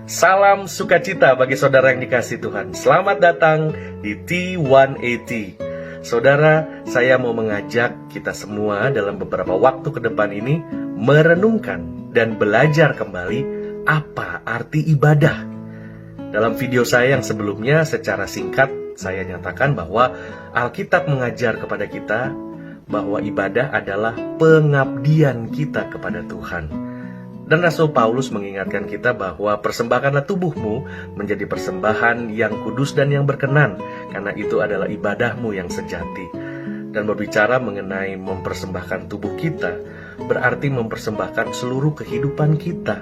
Salam sukacita bagi saudara yang dikasihi Tuhan. Selamat datang di T180. Saudara, saya mau mengajak kita semua dalam beberapa waktu ke depan ini merenungkan dan belajar kembali apa arti ibadah. Dalam video saya yang sebelumnya secara singkat saya nyatakan bahwa Alkitab mengajar kepada kita bahwa ibadah adalah pengabdian kita kepada Tuhan. Dan Rasul Paulus mengingatkan kita bahwa persembahkanlah tubuhmu menjadi persembahan yang kudus dan yang berkenan, karena itu adalah ibadahmu yang sejati. Dan berbicara mengenai mempersembahkan tubuh kita, berarti mempersembahkan seluruh kehidupan kita,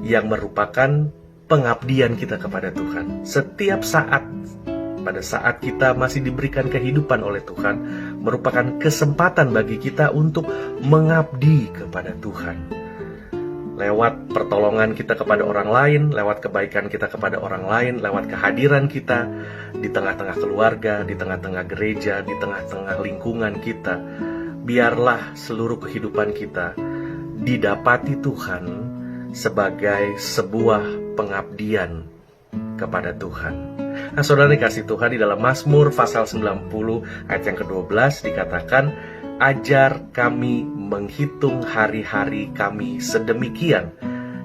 yang merupakan pengabdian kita kepada Tuhan. Setiap saat, pada saat kita masih diberikan kehidupan oleh Tuhan, merupakan kesempatan bagi kita untuk mengabdi kepada Tuhan. Lewat pertolongan kita kepada orang lain, lewat kebaikan kita kepada orang lain, lewat kehadiran kita di tengah-tengah keluarga, di tengah-tengah gereja, di tengah-tengah lingkungan kita. Biarlah seluruh kehidupan kita didapati Tuhan sebagai sebuah pengabdian kepada Tuhan. Nah, saudara dikasih Tuhan, di dalam Mazmur pasal 90 ayat yang ke-12 dikatakan, ajar kami menghitung hari-hari kami sedemikian,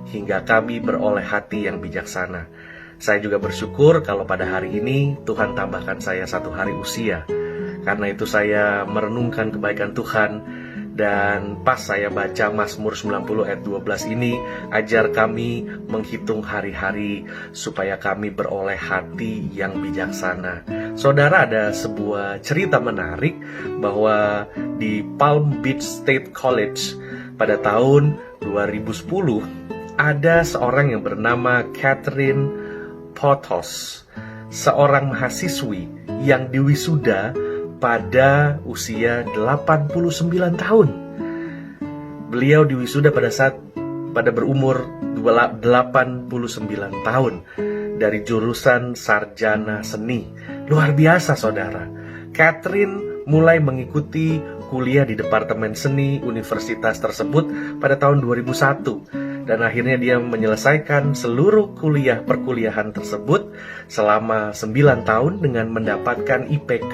hingga kami beroleh hati yang bijaksana. Saya juga bersyukur kalau pada hari ini Tuhan tambahkan saya 1 hari usia. Karena itu saya merenungkan kebaikan Tuhan. Dan pas saya baca Mazmur 90 ayat 12 ini, ajar kami menghitung hari-hari supaya kami beroleh hati yang bijaksana. Saudara, ada sebuah cerita menarik bahwa di Palm Beach State College pada tahun 2010 ada seorang yang bernama Catherine Potos, seorang mahasiswi yang diwisuda pada usia 89 tahun. Beliau diwisuda pada berumur 89 tahun dari jurusan sarjana seni. Luar biasa, saudara. Catherine mulai mengikuti kuliah di Departemen Seni Universitas tersebut pada tahun 2001. Dan akhirnya dia menyelesaikan seluruh perkuliahan tersebut selama 9 tahun dengan mendapatkan IPK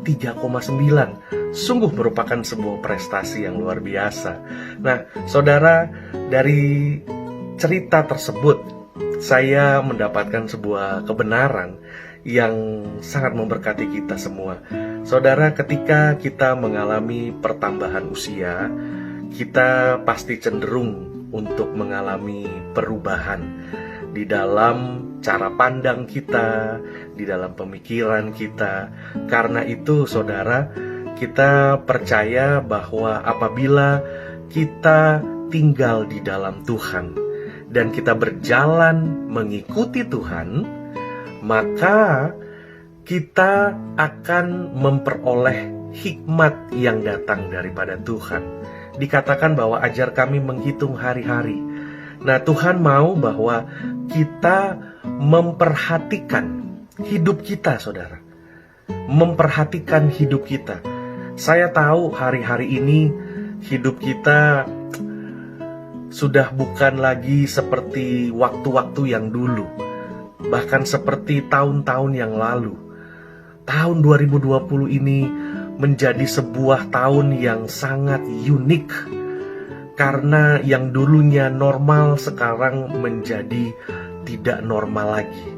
3,9. Sungguh merupakan sebuah prestasi yang luar biasa. Nah, saudara, dari cerita tersebut saya mendapatkan sebuah kebenaran yang sangat memberkati kita semua. Saudara, ketika kita mengalami pertambahan usia, kita pasti cenderung untuk mengalami perubahan di dalam cara pandang kita, di dalam pemikiran kita. Karena itu, saudara, kita percaya bahwa apabila kita tinggal di dalam Tuhan dan kita berjalan mengikuti Tuhan, maka kita akan memperoleh hikmat yang datang daripada Tuhan. Dikatakan bahwa ajar kami menghitung hari-hari. Nah, Tuhan mau bahwa kita memperhatikan hidup kita, saudara. Memperhatikan hidup kita. Saya tahu hari-hari ini hidup kita sudah bukan lagi seperti waktu-waktu yang dulu. Bahkan seperti tahun-tahun yang lalu. Tahun 2020 ini menjadi sebuah tahun yang sangat unik, karena yang dulunya normal sekarang menjadi tidak normal lagi.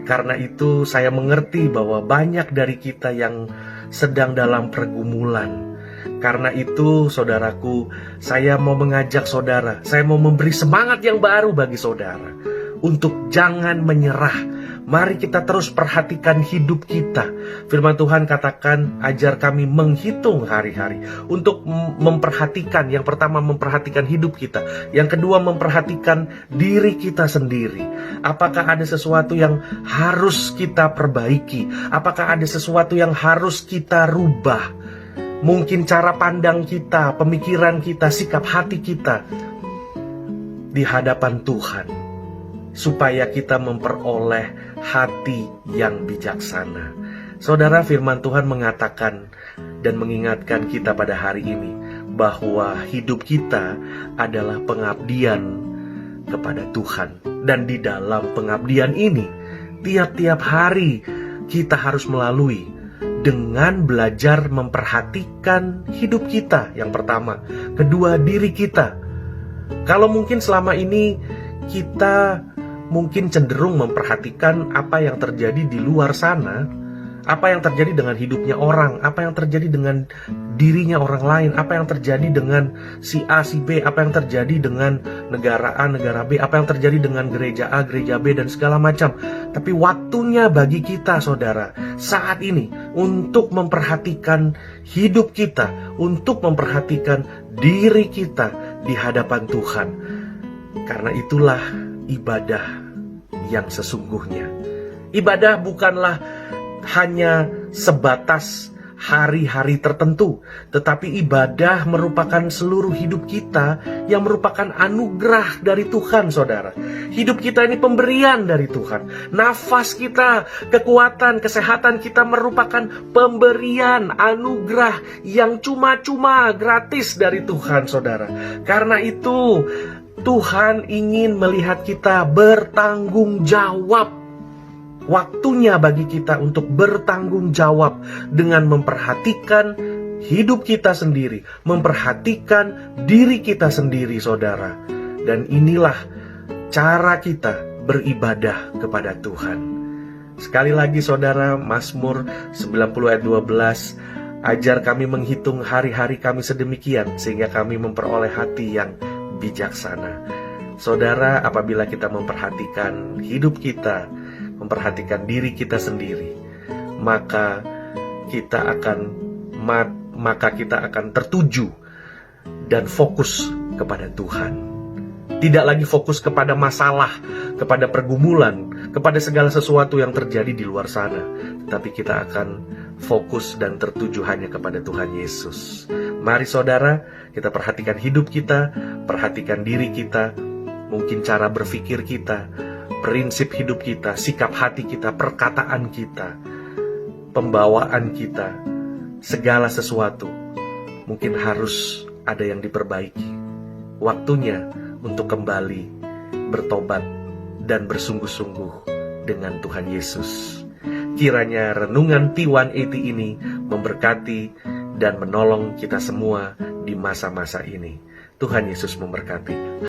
Karena itu saya mengerti bahwa banyak dari kita yang sedang dalam pergumulan. Karena itu, saudaraku, saya mau mengajak saudara, saya mau memberi semangat yang baru bagi saudara untuk jangan menyerah. Mari kita terus perhatikan hidup kita. Firman Tuhan katakan, ajar kami menghitung hari-hari. Untuk memperhatikan, yang pertama memperhatikan hidup kita. Yang kedua memperhatikan diri kita sendiri. Apakah ada sesuatu yang harus kita perbaiki? Apakah ada sesuatu yang harus kita rubah? Mungkin cara pandang kita, pemikiran kita, sikap hati kita di hadapan Tuhan, supaya kita memperoleh hati yang bijaksana. Saudara, firman Tuhan mengatakan dan mengingatkan kita pada hari ini bahwa hidup kita adalah pengabdian kepada Tuhan. Dan di dalam pengabdian ini, tiap-tiap hari kita harus melalui dengan belajar memperhatikan hidup kita yang pertama. Kedua, diri kita. Kalau mungkin selama ini kita mungkin cenderung memperhatikan apa yang terjadi di luar sana, apa yang terjadi dengan hidupnya orang, apa yang terjadi dengan dirinya orang lain, apa yang terjadi dengan si A, si B, apa yang terjadi dengan negara A, negara B, apa yang terjadi dengan gereja A, gereja B, dan segala macam. Tapi waktunya bagi kita, saudara, saat ini untuk memperhatikan hidup kita, untuk memperhatikan diri kita di hadapan Tuhan. Karena itulah ibadah yang sesungguhnya. Ibadah bukanlah hanya sebatas hari-hari tertentu, tetapi ibadah merupakan seluruh hidup kita yang merupakan anugerah dari Tuhan, saudara. Hidup kita ini pemberian dari Tuhan. Nafas kita, kekuatan, kesehatan kita merupakan pemberian, anugerah yang cuma-cuma gratis dari Tuhan, saudara. Karena itu, Tuhan ingin melihat kita bertanggung jawab. Waktunya bagi kita untuk bertanggung jawab dengan memperhatikan hidup kita sendiri, memperhatikan diri kita sendiri, saudara. Dan inilah cara kita beribadah kepada Tuhan. Sekali lagi, saudara, Mazmur 90 ayat 12, ajar kami menghitung hari-hari kami sedemikian, sehingga kami memperoleh hati yang bijaksana. Saudara, apabila kita memperhatikan hidup kita, memperhatikan diri kita sendiri, maka kita akan tertuju dan fokus kepada Tuhan. Tidak lagi fokus kepada masalah, kepada pergumulan, kepada segala sesuatu yang terjadi di luar sana, tetapi kita akan fokus dan tertuju hanya kepada Tuhan Yesus. Mari saudara, kita perhatikan hidup kita, perhatikan diri kita, mungkin cara berpikir kita, prinsip hidup kita, sikap hati kita, perkataan kita, pembawaan kita, segala sesuatu mungkin harus ada yang diperbaiki. Waktunya untuk kembali bertobat dan bersungguh-sungguh dengan Tuhan Yesus. Kiranya renungan T180 ini memberkati dan menolong kita semua di masa-masa ini. Tuhan Yesus memberkati.